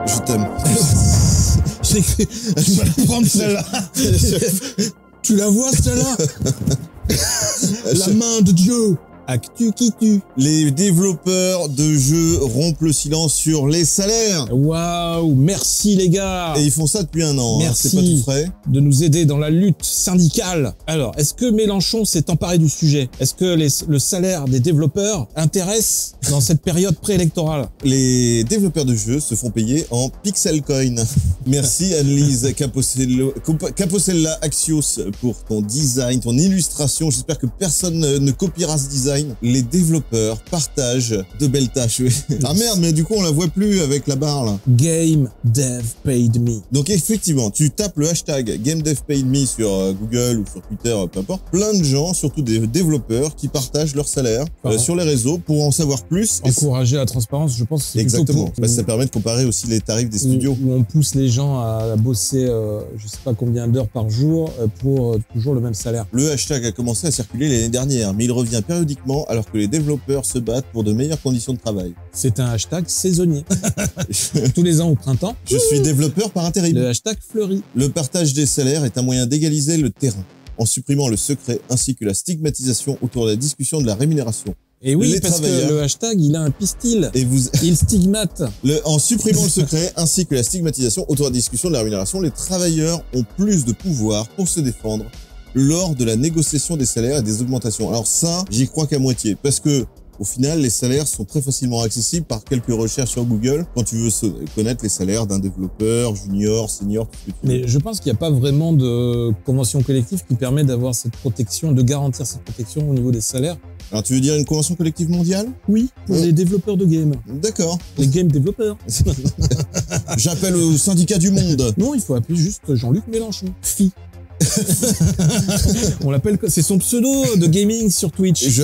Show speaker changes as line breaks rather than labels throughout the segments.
Je t'aime.
J'ai cru... Tu vas la prendre celle-là. Tu la vois celle-là? La main de Dieu. Actu qui tue.
Les développeurs de jeux rompent le silence sur les salaires.
Waouh, merci les gars.
Et ils font ça depuis un an.
Merci
C'est pas tout frais.
de nous aider dans la lutte syndicale. Alors, est-ce que Mélenchon s'est emparé du sujet? Est-ce que le salaire des développeurs intéresse dans cette période préélectorale?
Les développeurs de jeux se font payer en pixel coin. Merci Annelise Caposella Axios pour ton design, ton illustration. J'espère que personne ne copiera ce design. Les développeurs partagent de belles tâches. Ah merde, mais du coup on la voit plus avec la barre là.
Game Dev Paid Me.
Donc effectivement, tu tapes le hashtag GameDevPaidMe sur Google ou sur Twitter, peu importe. Plein de gens, surtout des développeurs, qui partagent leur salaire sur les réseaux pour en savoir plus.
Encourager la transparence, je pense que c'est
exactement.
plutôt
Parce que ça permet de comparer aussi les tarifs des studios.
Où on pousse les gens à bosser, je sais pas combien d'heures par jour pour toujours le même salaire.
Le hashtag a commencé à circuler l'année dernière, mais il revient périodiquement alors que les développeurs se battent pour de meilleures conditions de travail.
C'est un hashtag saisonnier. Tous les ans au printemps.
Je suis développeur par intérim.
Le hashtag fleurit.
Le partage des salaires est un moyen d'égaliser le terrain, en supprimant le secret ainsi que la stigmatisation autour de la discussion de la rémunération.
Et oui, parce que le hashtag, il a un pistil.
Et
il stigmate.
En supprimant le secret ainsi que la stigmatisation autour de la discussion de la rémunération, les travailleurs ont plus de pouvoir pour se défendre lors de la négociation des salaires et des augmentations. Alors ça, j'y crois qu'à moitié, parce que au final, les salaires sont très facilement accessibles par quelques recherches sur Google quand tu veux connaître les salaires d'un développeur, junior, senior, tout ce que tu veux.
Mais je pense qu'il n'y a pas vraiment de convention collective qui permet d'avoir cette protection, de garantir cette protection au niveau des salaires.
Alors tu veux dire une convention collective mondiale?
Oui, pour les développeurs de game.
D'accord.
Les game développeurs.
J'appelle au syndicat du monde.
Non, il faut appeler juste Jean-Luc Mélenchon. Phi. On l'appelle, c'est son pseudo de gaming sur Twitch.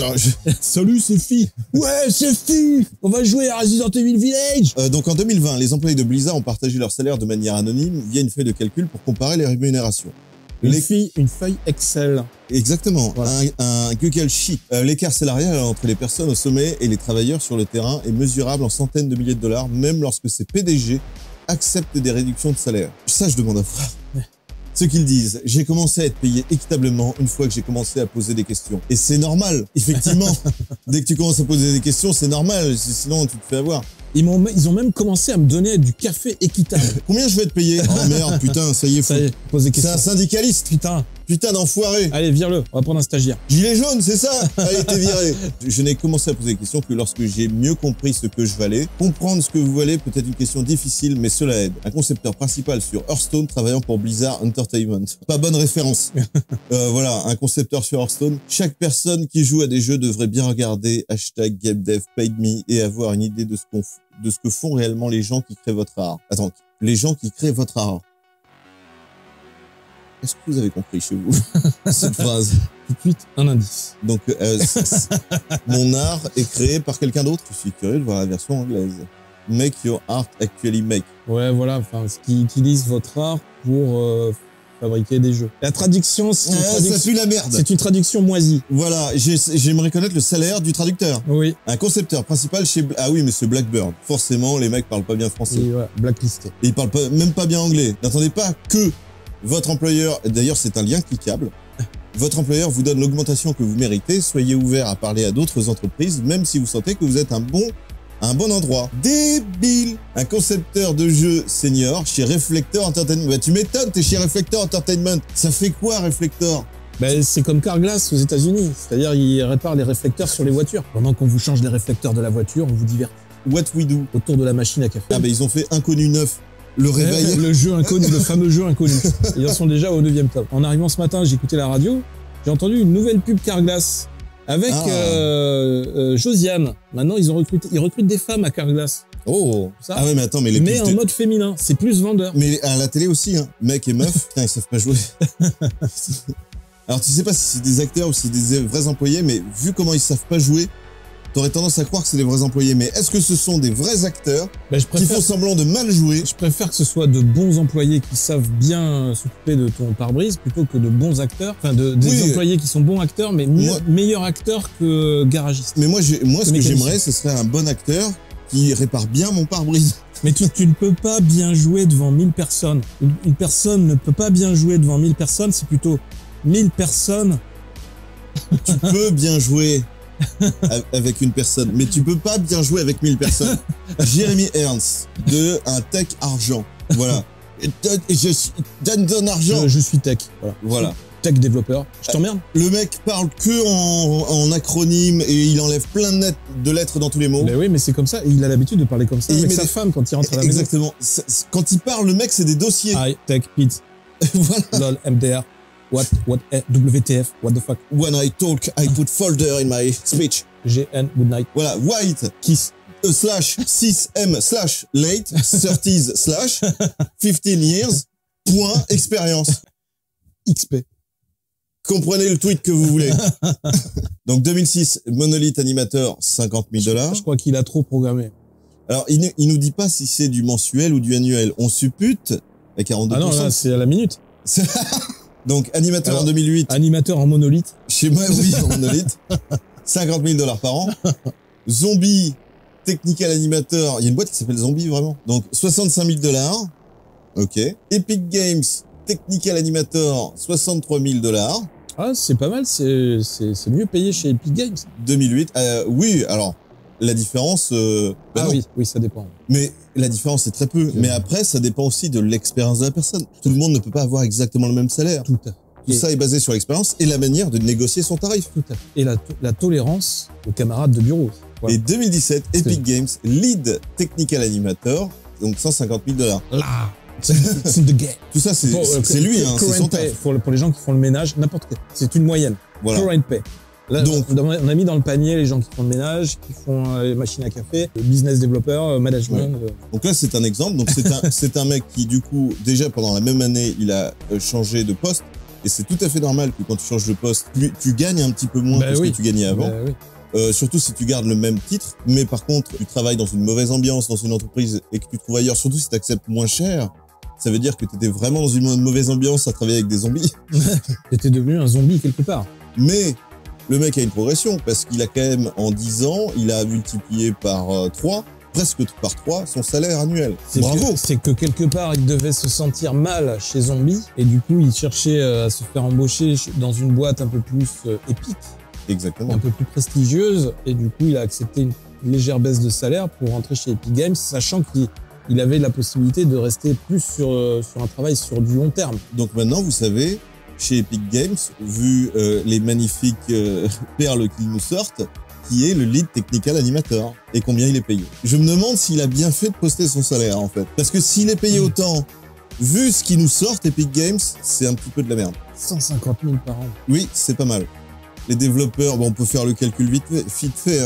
Salut, c'est Phi. Ouais, c'est Phi. On va jouer à Resident Evil Village.
Donc en 2020, les employés de Blizzard ont partagé leur salaire de manière anonyme via une feuille de calcul pour comparer les rémunérations.
Une feuille Excel.
Exactement, voilà. un Google Sheet. L'écart salarial entre les personnes au sommet et les travailleurs sur le terrain est mesurable en centaines de milliers de dollars, même lorsque ces PDG acceptent des réductions de salaire. Ça, je demande à frère. Ce qu'ils disent, j'ai commencé à être payé équitablement une fois que j'ai commencé à poser des questions. Et c'est normal, effectivement. Dès que tu commences à poser des questions, c'est normal, sinon tu te fais avoir.
Ils ont même commencé à me donner du café équitable.
Combien je vais te payer? Oh merde, putain, ça y est, c'est un syndicaliste. Putain d'enfoiré.
Allez, vire-le, on va prendre un stagiaire.
Gilet jaune, c'est ça? Allez, t'es viré. Je n'ai commencé à poser des questions que lorsque j'ai mieux compris ce que je valais. Comprendre ce que vous valez peut être une question difficile, mais cela aide. Un concepteur principal sur Hearthstone travaillant pour Blizzard Entertainment. Pas bonne référence. Voilà, un concepteur sur Hearthstone. Chaque personne qui joue à des jeux devrait bien regarder hashtag GameDevPaidMe et avoir une idée de ce que font réellement les gens qui créent votre art. Attends, les gens qui créent votre art. Est-ce que vous avez compris chez vous cette phrase?
Tout de suite, un indice.
Donc, mon art est créé par quelqu'un d'autre. Je suis curieux de voir la version anglaise. Make your art actually make.
Ouais, voilà, enfin, ce qui utilise votre art pour fabriquer des jeux. La traduction, c'est
ça pue la merde.
C'est une traduction moisie.
Voilà, j'aimerais connaître le salaire du traducteur.
Oui.
Un concepteur principal chez... Ah oui, monsieur Blackbird. Forcément, les mecs parlent pas bien français.
Et ouais, blacklisté.
Et ils parlent même pas bien anglais. N'attendez pas que votre employeur... D'ailleurs, c'est un lien cliquable. Votre employeur vous donne l'augmentation que vous méritez. Soyez ouvert à parler à d'autres entreprises, même si vous sentez que vous êtes un bon endroit. Débile. Un concepteur de jeux senior chez Reflector Entertainment. Bah, tu m'étonnes, t'es chez Reflector Entertainment. Ça fait quoi, Reflector?
Ben, c'est comme Carglass aux États-Unis. C'est-à-dire, ils réparent les réflecteurs sur les voitures. Pendant qu'on vous change les réflecteurs de la voiture, on vous divertit.
What we do.
Autour de la machine à café.
Ah, ben, ils ont fait Inconnu 9. Le réveil.
Le jeu inconnu, le fameux jeu inconnu. Ils en sont déjà au 9e top. En arrivant ce matin, j'ai écouté la radio. J'ai entendu une nouvelle pub Carglass. Avec Josiane. Maintenant, ils recrutent des femmes à Carglass.
Oh,
ça.
Ah ouais, mais attends, mais les
mais en mode féminin, c'est plus vendeur.
Mais à la télé aussi, hein. Mec et meuf, putain, ils savent pas jouer. Alors, tu sais pas si c'est des acteurs ou si c'est des vrais employés, mais vu comment ils savent pas jouer, t'aurais tendance à croire que c'est des vrais employés. Mais est-ce que ce sont des vrais acteurs qui font semblant de mal jouer?
Je préfère que ce soit de bons employés qui savent bien s'occuper de ton pare-brise plutôt que de bons acteurs. Enfin, des employés qui sont bons acteurs, mais meilleurs acteurs que garagistes.
Mais moi, ce que j'aimerais, ce serait un bon acteur qui répare bien mon pare-brise.
Mais tu ne peux pas bien jouer devant 1000 personnes. Une personne ne peut pas bien jouer devant 1000 personnes, c'est plutôt 1000 personnes.
Tu peux bien jouer avec une personne, mais tu peux pas bien jouer avec 1000 personnes. Jérémy Ernst, de un tech argent. Voilà. Donne ton argent.
Je suis tech.
Voilà.
Tech développeur. Je t'emmerde.
Le mec parle que en acronyme et il enlève plein de lettres dans tous les mots.
Mais oui, mais c'est comme ça. Il a l'habitude de parler comme ça avec sa femme quand il rentre à la maison.
Exactement. Quand il parle, le mec, c'est des dossiers.
I, tech, pizza.
Voilà.
LOL, MDR. WTF, what the fuck.
When I talk, I put folder in my speech.
GN, good night.
Voilà. White.
Kiss.
/6M/ late 30s/ 15 years. Point expérience.
XP.
Comprenez le tweet que vous voulez. Donc 2006, Monolith Animator, $50 000.
Je crois qu'il a trop programmé.
Alors il nous dit pas si c'est du mensuel ou du annuel. On suppute à 42%.
Ah non, là c'est à la minute.
Donc animateur en 2008.
Animateur en monolithe.
Chez moi, oui, en monolithe. $50 000 par an. Zombie Technical Animator. Il y a une boîte qui s'appelle Zombie vraiment. Donc $65 000. Ok. Epic Games Technical Animator, $63 000.
Ah, c'est pas mal, c'est mieux payé chez Epic Games.
2008, oui, alors, la différence...
oui, ça dépend.
Mais la différence, c'est très peu. Mais après, ça dépend aussi de l'expérience de la personne. Tout le monde ne peut pas avoir exactement le même salaire.
Tout à fait.
Tout ça est basé sur l'expérience et la manière de négocier son tarif.
Tout à fait. Et la tolérance aux camarades de bureau.
Voilà. Et 2017, Epic Games Lead Technical Animator, donc $150 000.
Là. C'est de gay.
Tout ça, c'est lui, hein, c'est son taf.
Pour les gens qui font le ménage, n'importe quoi. C'est une moyenne.
Voilà.
Current pay. Là,
donc,
on a mis dans le panier les gens qui font le ménage, qui font les machines à café, le business développeur, management. Ouais.
Donc là, c'est un exemple. Donc c'est un mec qui, du coup, déjà pendant la même année, il a changé de poste. Et c'est tout à fait normal que quand tu changes de poste, tu gagnes un petit peu moins que ce que tu gagnais avant. Surtout si tu gardes le même titre, mais par contre, tu travailles dans une mauvaise ambiance, dans une entreprise, et que tu trouves ailleurs, surtout si tu acceptes moins cher, ça veut dire que tu étais vraiment dans une mauvaise ambiance à travailler avec des zombies.
Tu étais devenu un zombie quelque part.
Mais le mec a une progression, parce qu'il a quand même, en 10 ans, il a multiplié par 3, presque par 3, son salaire annuel. Bravo!
C'est que quelque part, il devait se sentir mal chez Zombie, et du coup, il cherchait à se faire embaucher dans une boîte un peu plus épique.
Exactement.
Un peu plus prestigieuse, et du coup, il a accepté une légère baisse de salaire pour rentrer chez Epic Games, sachant qu'il avait la possibilité de rester plus sur un travail sur du long terme.
Donc maintenant, vous savez, chez Epic Games, vu les magnifiques perles qu'ils nous sortent, qui est le lead technical animator et combien il est payé. Je me demande s'il a bien fait de poster son salaire, en fait. Parce que s'il est payé autant, vu ce qu'ils nous sortent, Epic Games, c'est un petit peu de la merde.
150 000 par an.
Oui, c'est pas mal. Les développeurs, bon, on peut faire le calcul vite fait,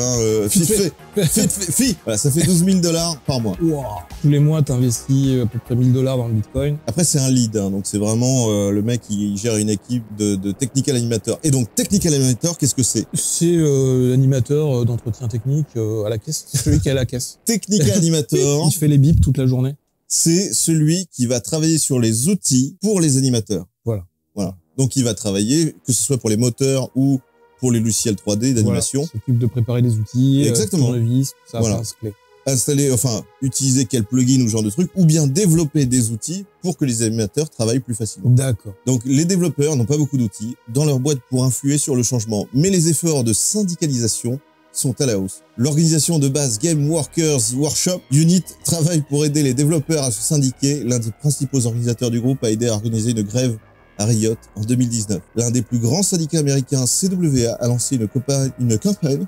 Voilà, ça fait $12 000 par mois.
Wow. Tous les mois, t'investis à peu près $1 000 dans le Bitcoin.
Après, c'est un lead, hein, donc c'est vraiment le mec qui gère une équipe de technical animateur. Et donc, technical animator, qu'est-ce que c'est?
C'est l'animateur d'entretien technique à la caisse. C'est celui qui est à la caisse.
Technical animator.
Il fait les bips toute la journée.
C'est celui qui va travailler sur les outils pour les animateurs.
Voilà.
Donc, il va travailler, que ce soit pour les moteurs ou pour les logiciels 3D d'animation.
Voilà, s'occupe de préparer les outils,
exactement.
Tournevis, tout ça,
voilà.
clé.
Installer, utiliser quel plugin ou ce genre de truc, ou bien développer des outils pour que les animateurs travaillent plus facilement.
D'accord.
Donc, les développeurs n'ont pas beaucoup d'outils dans leur boîte pour influer sur le changement, mais les efforts de syndicalisation sont à la hausse. L'organisation de base Game Workers Workshop Unit travaille pour aider les développeurs à se syndiquer. L'un des principaux organisateurs du groupe a aidé à organiser une grève à Riot en 2019. L'un des plus grands syndicats américains, CWA, a lancé une campagne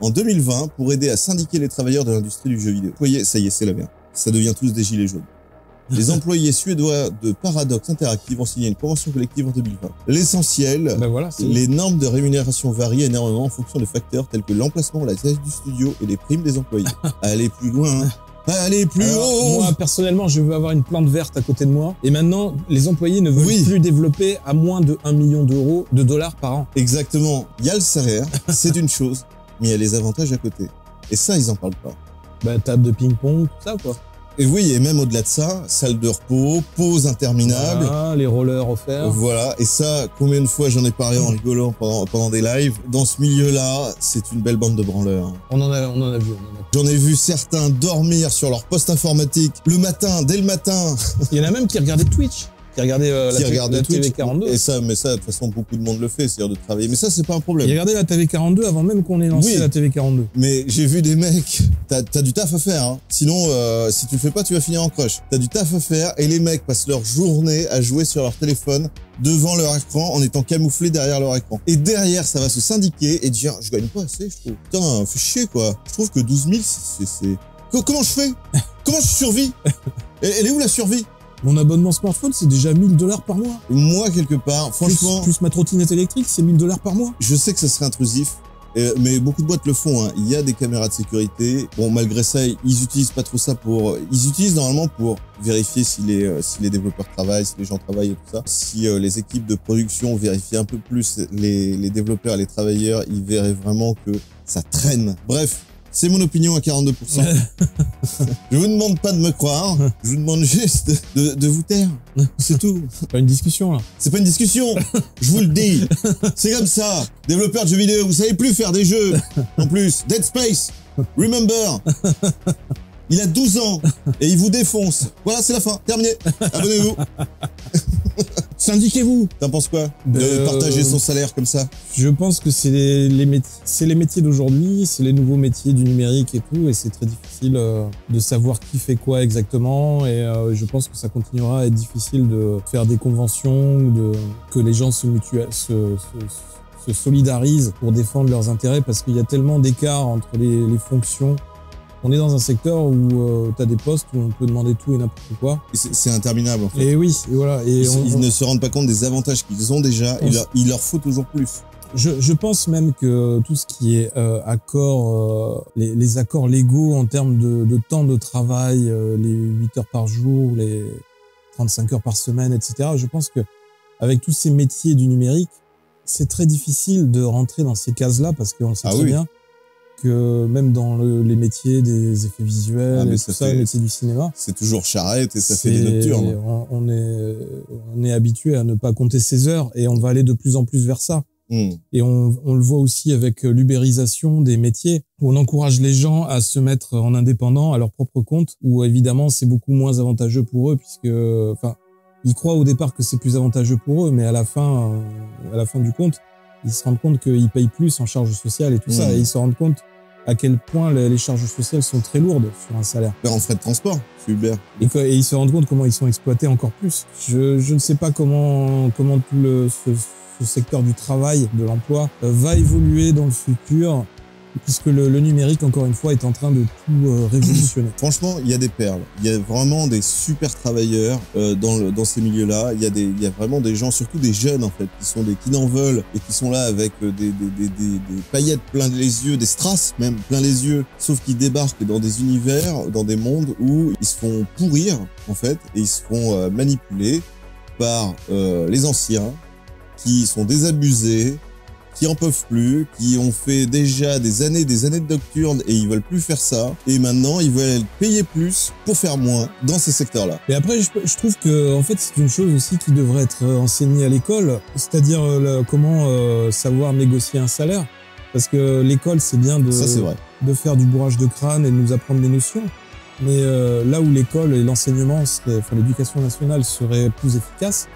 en 2020 pour aider à syndiquer les travailleurs de l'industrie du jeu vidéo. Vous voyez, ça y est, c'est la merde. Ça devient tous des gilets jaunes. Les employés suédois de Paradox Interactive ont signé une convention collective en 2020. L'essentiel, les normes de rémunération varient énormément en fonction de facteurs tels que l'emplacement, la taille du studio et les primes des employés. Allez plus loin, allez plus haut.
Moi, personnellement, je veux avoir une plante verte à côté de moi. Et maintenant, les employés ne veulent plus développer à moins de $1 million de dollars par an.
Exactement. Il y a le salaire, c'est une chose, mais il y a les avantages à côté. Et ça, ils en parlent pas.
Table de ping-pong, tout ça, quoi.
Et oui, et même au-delà de ça, salle de repos, pause interminable.
Voilà, les rollers offerts.
Voilà, et ça, combien de fois j'en ai parlé en rigolant pendant des lives. Dans ce milieu-là, c'est une belle bande de branleurs.
On en a vu.
J'en ai vu certains dormir sur leur poste informatique le matin, dès le matin.
Il y en a même qui regardaient Twitch. Qui regardait la
Twitch,
TV42.
Et ça, mais ça, de toute façon, beaucoup de monde le fait, c'est-à-dire de travailler. Mais ça, c'est pas un problème.
Il regardait la TV42 avant même qu'on ait lancé la TV42.
Mais j'ai vu des mecs, t'as du taf à faire, hein. Sinon, si tu le fais pas, tu vas finir en crush. T'as du taf à faire, et les mecs passent leur journée à jouer sur leur téléphone, devant leur écran, en étant camouflés derrière leur écran. Et derrière, ça va se syndiquer et dire, je gagne pas assez, je trouve. Putain, fais chier, quoi. Je trouve que 12 000, c'est... Comment je fais? Comment je survis? Elle est où la survie?
Mon abonnement smartphone, c'est déjà 1 000 $ par mois.
Moi, quelque part, franchement...
Plus ma trottinette électrique, c'est 1 000 $ par mois.
Je sais que ça serait intrusif, mais beaucoup de boîtes le font, hein. Il y a des caméras de sécurité. Bon, malgré ça, ils utilisent pas trop ça pour... Ils utilisent normalement pour vérifier si les développeurs travaillent, si les gens travaillent et tout ça. Si les équipes de production vérifiaient un peu plus les développeurs et les travailleurs, ils verraient vraiment que ça traîne. Bref. C'est mon opinion à 42%. Je vous demande pas de me croire, je vous demande juste de vous taire. C'est tout.
C'est pas une discussion, là.
C'est pas une discussion, je vous le dis. C'est comme ça. Développeurs de jeux vidéo, vous savez plus faire des jeux. En plus, Dead Space, remember. Il a 12 ans et il vous défonce. Voilà, c'est la fin. Terminé. Abonnez-vous.
Syndiquez-vous.
T'en penses quoi? De partager son salaire comme ça?
Je pense que c'est les métiers d'aujourd'hui, c'est les nouveaux métiers du numérique et tout, et c'est très difficile de savoir qui fait quoi exactement, et je pense que ça continuera à être difficile de faire des conventions, que les gens se solidarisent pour défendre leurs intérêts, parce qu'il y a tellement d'écart entre les fonctions. On est dans un secteur où tu as des postes où on peut demander tout et n'importe quoi.
C'est interminable, en fait.
Et oui, et voilà. Et
ils ne se rendent pas compte des avantages qu'ils ont déjà. Il leur faut toujours plus.
Je pense même que tout ce qui est les accords légaux en termes de temps de travail, les 8 heures par jour, les 35 heures par semaine, etc. Je pense que avec tous ces métiers du numérique, c'est très difficile de rentrer dans ces cases-là, parce qu'on sait très bien que même dans les métiers des effets visuels, et tout ça, les métiers du cinéma,
c'est toujours charrette et ça fait des nocturnes.
On est habitué à ne pas compter ses heures, et on va aller de plus en plus vers ça. Et on le voit aussi avec l'ubérisation des métiers, où on encourage les gens à se mettre en indépendant à leur propre compte, où évidemment c'est beaucoup moins avantageux pour eux, puisque, enfin, ils croient au départ que c'est plus avantageux pour eux, mais à la fin du compte, ils se rendent compte qu'ils payent plus en charges sociales et tout ça, et ils se rendent compte à quel point les charges sociales sont très lourdes sur un salaire.
En frais de transport, c'est Uber.
Et ils se rendent compte comment ils sont exploités encore plus. Je ne sais pas comment tout ce secteur du travail, de l'emploi, va évoluer dans le futur, puisque le numérique, encore une fois, est en train de tout révolutionner.
Franchement, il y a des perles. Il y a vraiment des super travailleurs dans ces milieux-là. Il y a vraiment des gens, surtout des jeunes en fait, qui n'en veulent et qui sont là avec des paillettes plein les yeux, des strass même plein les yeux, sauf qu'ils débarquent dans des univers, dans des mondes où ils se font pourrir en fait, et ils se font manipuler par les anciens, qui sont désabusés, qui en peuvent plus, qui ont fait déjà des années de nocturnes et ils veulent plus faire ça. Et maintenant, ils veulent payer plus pour faire moins dans ces secteurs-là.
Et après, je trouve que, en fait, c'est une chose aussi qui devrait être enseignée à l'école, c'est-à-dire comment savoir négocier un salaire. Parce que l'école, c'est bien de faire du bourrage de crâne et de nous apprendre des notions. Mais là où l'école et l'enseignement, l'éducation nationale serait plus efficace,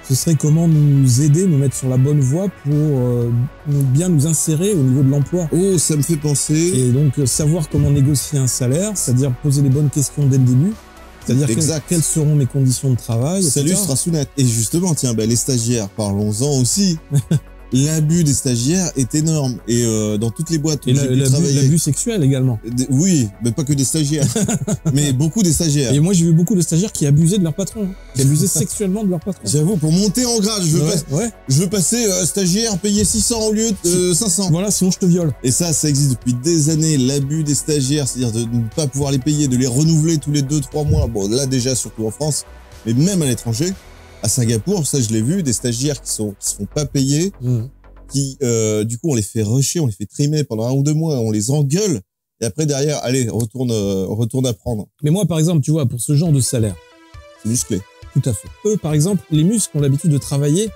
ce serait comment nous aider, nous mettre sur la bonne voie pour bien nous insérer au niveau de l'emploi.
Oh, ça me fait penser...
Et donc, savoir comment négocier un salaire, c'est-à-dire poser les bonnes questions dès le début, c'est-à-dire quelles seront mes conditions de travail,
Salut Strassounette. Et justement, tiens, les stagiaires, parlons-en aussi. L'abus des stagiaires est énorme, et dans toutes les boîtes où j'ai pu travailler...
l'abus sexuel également.
Oui, mais pas que des stagiaires, mais beaucoup des stagiaires.
Et moi j'ai vu beaucoup de stagiaires qui abusaient de leur patron, qui abusaient sexuellement de leur patron.
J'avoue, pour monter en grade, je veux passer stagiaire, payer 600 au lieu de 500.
Voilà, sinon je te viole.
Et ça existe depuis des années, l'abus des stagiaires, c'est-à-dire de ne pas pouvoir les payer, de les renouveler tous les 2-3 mois. Bon, là déjà, surtout en France, mais même à l'étranger. À Singapour, ça je l'ai vu, des stagiaires qui se font pas payer, qui du coup on les fait rusher, on les fait trimer pendant 1 ou 2 mois, on les engueule Et après, derrière, allez, retourne apprendre.
Mais moi, par exemple, tu vois, pour ce genre de salaire.
C'est musclé.
Tout à fait. Eux, par exemple, les muscles ont l'habitude de travailler,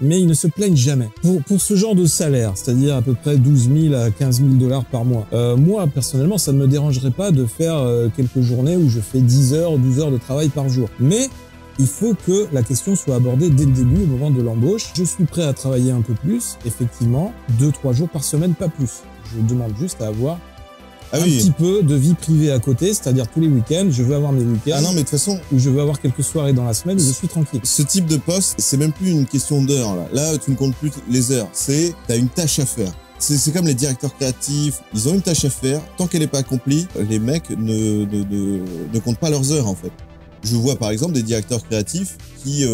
mais ils ne se plaignent jamais. Pour ce genre de salaire, c'est-à-dire à peu près 12 000 à 15 000 $ par mois, moi, personnellement, ça ne me dérangerait pas de faire quelques journées où je fais 10 heures, 12 heures de travail par jour. Mais il faut que la question soit abordée dès le début, au moment de l'embauche. Je suis prêt à travailler un peu plus, effectivement, 2-3 jours par semaine, pas plus. Je demande juste à avoir un petit peu de vie privée à côté, c'est-à-dire tous les week-ends, je veux avoir mes week-ends.
Ah non, mais de toute façon,
où je veux avoir quelques soirées dans la semaine où je suis tranquille.
Ce type de poste, c'est même plus une question d'heures, là. Là, tu ne comptes plus les heures. T'as une tâche à faire. C'est comme les directeurs créatifs. Ils ont une tâche à faire. Tant qu'elle n'est pas accomplie, les mecs ne comptent pas leurs heures, en fait. Je vois, par exemple, des directeurs créatifs qui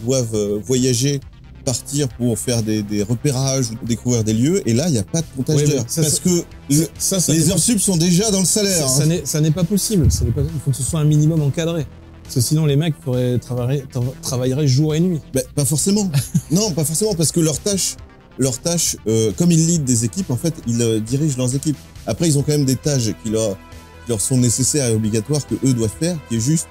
doivent voyager, partir pour faire des repérages ou découvrir des lieux, et là il n'y a pas de comptage d'heures parce que les heures sup sont déjà dans le salaire.
Ça n'est pas possible. Il faut que ce soit un minimum encadré. Parce que sinon les mecs travailleraient jour et nuit.
Ben, pas forcément. Non, pas forcément, parce que leur tâche, comme ils lead des équipes, en fait, ils dirigent leurs équipes. Après, ils ont quand même des tâches qui leur sont nécessaires et obligatoires que eux doivent faire, qui est juste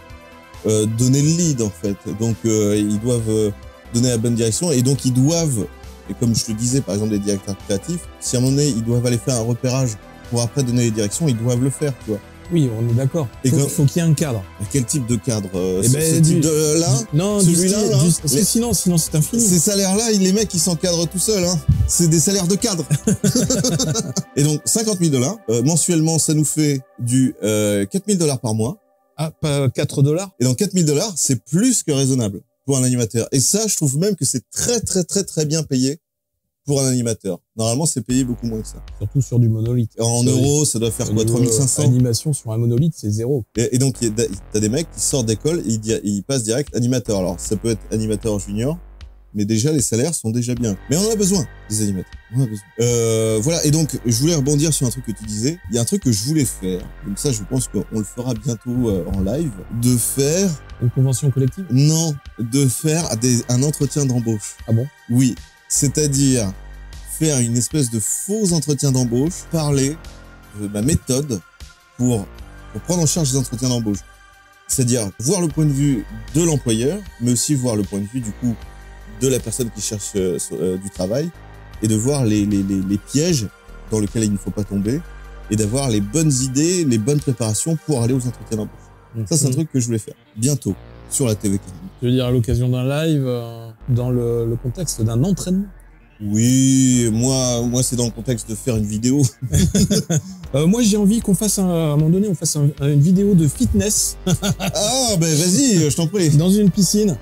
donner le lead, en fait. Donc ils doivent donner la bonne direction, et donc ils doivent, et comme je te disais par exemple des directeurs créatifs, si à un moment donné ils doivent aller faire un repérage pour après donner les directions, ils doivent le faire, tu vois.
Oui, on est d'accord. Faut qu'il y ait un cadre.
Quel type de cadre ce type de là?
Non, celui-là, parce que sinon c'est infini.
Ces salaires-là, les mecs ils s'encadrent tout seuls, hein. C'est des salaires de cadre. Et donc 50 000 $, mensuellement ça nous fait du 4 000 $ par mois.
Ah, pas 4 $.
Et donc 4 000 $, c'est plus que raisonnable pour un animateur. Et ça, je trouve même que c'est très bien payé pour un animateur. Normalement, c'est payé beaucoup moins que ça.
Surtout sur du monolithe.
En euros, ça doit faire quoi, 3500?
Animation sur un monolithe, c'est 0.
Et donc, t'as des mecs qui sortent d'école et ils passent direct animateur. Alors, ça peut être animateur junior, mais déjà, les salaires sont déjà bien. Mais on en a besoin, des animateurs. On en a besoin. Voilà. Et donc, je voulais rebondir sur un truc que tu disais. Il y a un truc que je voulais faire. Donc ça, je pense qu'on le fera bientôt en live. De faire...
Une convention collective?
Non. De faire un entretien d'embauche.
Ah bon?
Oui. C'est-à-dire faire une espèce de faux entretien d'embauche, parler de ma méthode pour prendre en charge les entretiens d'embauche. C'est-à-dire voir le point de vue de l'employeur, mais aussi voir le point de vue, du coup, de la personne qui cherche du travail, et de voir les pièges dans lesquels il ne faut pas tomber, et d'avoir les bonnes idées, les bonnes préparations pour aller aux entretiens d'embauche. Ça, c'est un truc que je voulais faire bientôt sur la TV.
Tu veux dire à l'occasion d'un live, dans le contexte d'un entraînement?
Oui, moi c'est dans le contexte de faire une vidéo.
Moi j'ai envie qu'on fasse à un moment donné, une vidéo de fitness.
Ah ben vas-y, je t'en prie.
Dans une piscine.